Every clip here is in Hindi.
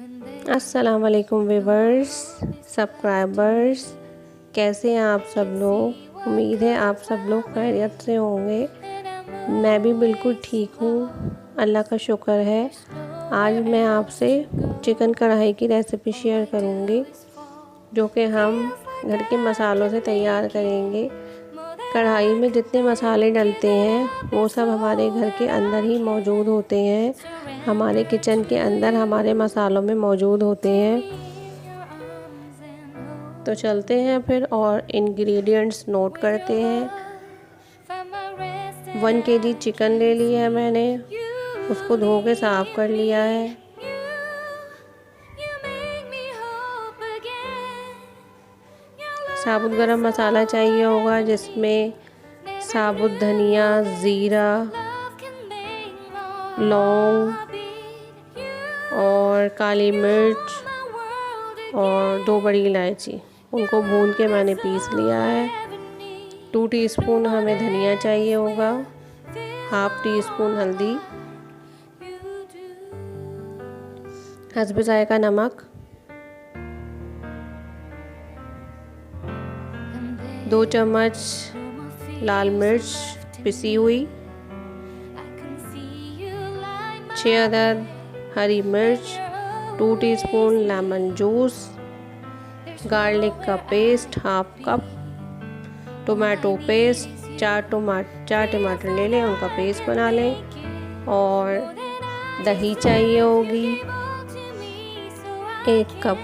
अस्सलाम वालेकुम व्यूवर्स, सब्सक्राइबर्स, कैसे हैं आप सब लोग। उम्मीद है आप सब लोग खैरियत से होंगे। मैं भी बिल्कुल ठीक हूँ, अल्लाह का शुक्र है। आज मैं आपसे चिकन कढ़ाई की रेसिपी शेयर करूँगी, जो कि हम घर के मसालों से तैयार करेंगे। कढ़ाई में जितने मसाले डलते हैं वो सब हमारे घर के अंदर ही मौजूद होते हैं, हमारे किचन के अंदर हमारे मसालों में मौजूद होते हैं। तो चलते हैं फिर और इंग्रेडिएंट्स नोट करते हैं। 1 kg चिकन ले लिया है मैंने, उसको धो के साफ़ कर लिया है। साबुत गरम मसाला चाहिए होगा, जिसमें साबुत धनिया, ज़ीरा, लौंग और काली मिर्च और 2 बड़ी इलायची, उनको भून के मैंने पीस लिया है। 2 टीस्पून हमें धनिया चाहिए होगा, 1/2 टीस्पून हल्दी, हस्ब जायका नमक, 2 चम्मच लाल मिर्च पिसी हुई, 6 अदद हरी मिर्च, 2 टीस्पून लेमन जूस, गार्लिक का पेस्ट 1/2 कप, टोमेटो पेस्ट 4 टमाटर ले लें, उनका पेस्ट बना लें। और दही चाहिए होगी 1 कप,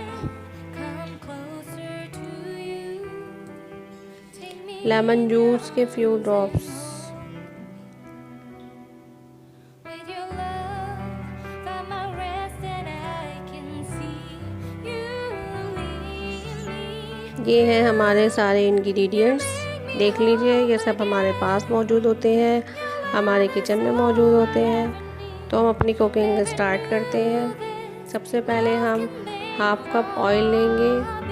लेमन जूस के फ्यू ड्रॉप्स, ये हैं हमारे सारे इंग्रेडिएंट्स। देख लीजिए, ये सब हमारे पास मौजूद होते हैं, हमारे किचन में मौजूद होते हैं। तो हम अपनी कुकिंग स्टार्ट करते हैं। सबसे पहले हम 1/2 कप ऑयल लेंगे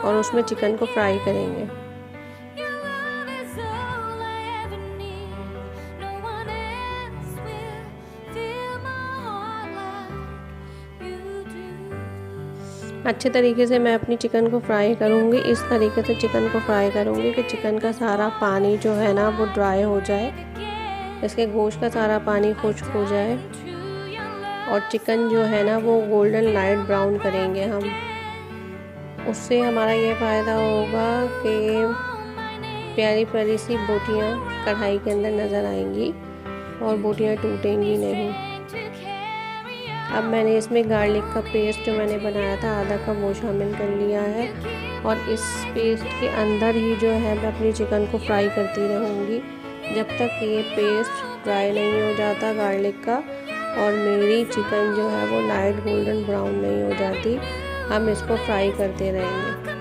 और उसमें चिकन को फ्राई करेंगे। अच्छे तरीके से मैं अपनी चिकन को फ्राई करूँगी। इस तरीके से चिकन को फ्राई करूँगी कि चिकन का सारा पानी जो है ना वो ड्राई हो जाए, इसके गोश्त का सारा पानी खुश्क हो जाए। और चिकन जो है ना वो गोल्डन लाइट ब्राउन करेंगे हम। उससे हमारा ये फ़ायदा होगा कि प्यारी प्यारी सी बोटियाँ कढ़ाई के अंदर नज़र आएंगी और बोटियाँ टूटेंगी नहीं। अब मैंने इसमें गार्लिक का पेस्ट जो मैंने बनाया था आधा कप वो शामिल कर लिया है, और इस पेस्ट के अंदर ही जो है मैं अपनी चिकन को फ्राई करती रहूँगी जब तक ये पेस्ट ड्राई नहीं हो जाता गार्लिक का, और मेरी चिकन जो है वो लाइट गोल्डन ब्राउन नहीं हो जाती। हम इसको फ्राई करते रहेंगे,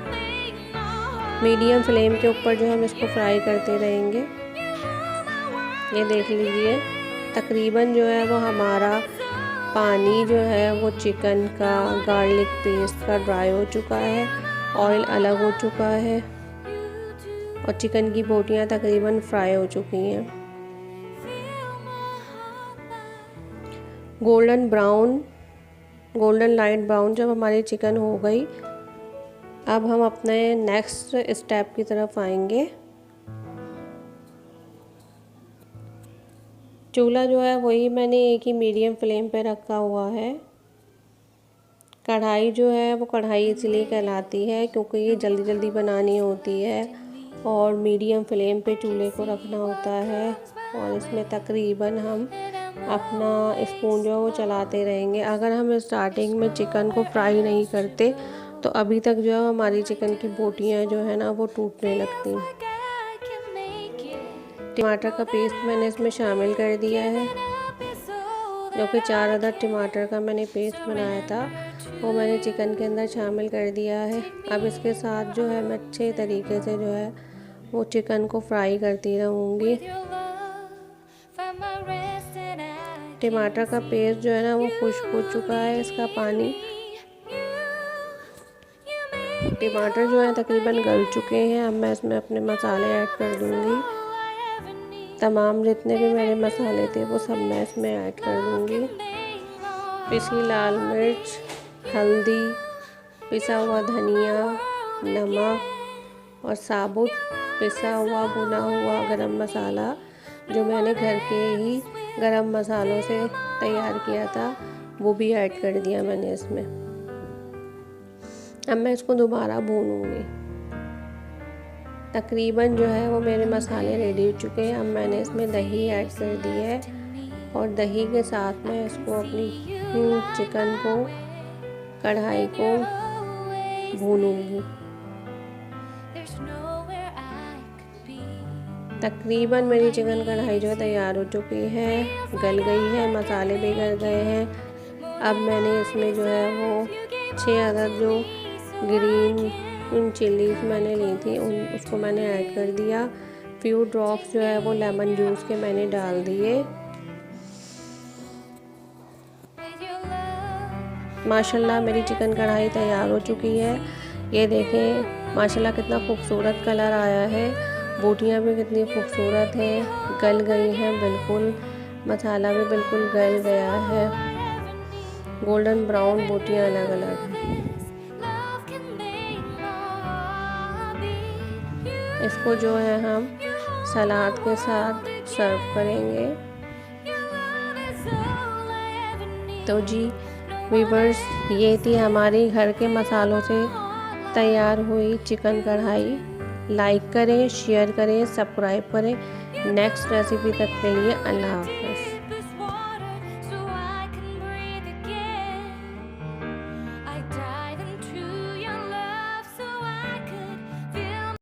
मीडियम फ्लेम के ऊपर जो हम इसको फ्राई करते रहेंगे। ये देख लीजिए, तकरीबन जो है वो हमारा पानी जो है वो चिकन का गार्लिक पेस्ट का ड्राई हो चुका है, ऑयल अलग हो चुका है और चिकन की बोटियां तकरीबन फ्राई हो चुकी हैं। गोल्डन लाइट ब्राउन जब हमारी चिकन हो गई, अब हम अपने नेक्स्ट स्टेप की तरफ आएंगे। चूल्हा जो है वही मैंने एक ही मीडियम फ्लेम पे रखा हुआ है। कढ़ाई जो है वो कढ़ाई इसलिए कहलाती है क्योंकि ये जल्दी जल्दी बनानी होती है और मीडियम फ्लेम पे चूल्हे को रखना होता है। और इसमें तकरीबन हम अपना स्पून जो है वो चलाते रहेंगे। अगर हम स्टार्टिंग में चिकन को फ्राई नहीं करते तो अभी तक जो है हमारी चिकन की बोटियाँ जो है ना वो टूटने लगती। टमाटर का पेस्ट मैंने इसमें शामिल कर दिया है, जो कि 4 अदद टमाटर का मैंने पेस्ट बनाया था वो मैंने चिकन के अंदर शामिल कर दिया है। अब इसके साथ जो है मैं अच्छे तरीके से जो है वो चिकन को फ्राई करती रहूँगी। टमाटर का पेस्ट जो है ना वो खुश्क हो चुका है, इसका पानी, टमाटर जो है तकरीबन गल चुके हैं। अब मैं इसमें अपने मसाले ऐड कर दूँगी। तमाम जितने भी मेरे मसाले थे वो सब मैं इसमें ऐड कर दूँगी। पिसी लाल मिर्च, हल्दी, पिसा हुआ धनिया, नमक और साबुत पिसा हुआ भुना हुआ गरम मसाला जो मैंने घर के ही गरम मसालों से तैयार किया था वो भी ऐड कर दिया मैंने इसमें। अब मैं इसको दोबारा भूनूंगी। तकरीबन जो है वो मेरे मसाले रेडी हो चुके हैं। अब मैंने इसमें दही ऐड कर दी है और दही के साथ में इसको अपनी चिकन को कढ़ाई को भूनूंगी। तकरीबन मेरी चिकन कढ़ाई जो है तैयार हो चुकी है, गल गई है, मसाले भी गल गए हैं। अब मैंने इसमें जो है वो 6 अदद जो ग्रीन चिलीज मैंने ली थी उसको मैंने ऐड कर दिया। फ्यू ड्रॉप्स जो है वो लेमन जूस के मैंने डाल दिए। माशाल्लाह मेरी चिकन कढ़ाई तैयार हो चुकी है। ये देखें माशाल्लाह कितना खूबसूरत कलर आया है। बोटियाँ भी कितनी खूबसूरत हैं, गल गई हैं बिल्कुल, मसाला भी बिल्कुल गल गया है। गोल्डन ब्राउन बोटियाँ अलग अलग हैं। इसको जो है हम सलाद के साथ सर्व करेंगे। तो जी व्यूअर्स, ये थी हमारी घर के मसालों से तैयार हुई चिकन कढ़ाई। लाइक करें, शेयर करें, सब्सक्राइब करें। नेक्स्ट रेसिपी तक के लिए अल्लाह हाफ़िज़।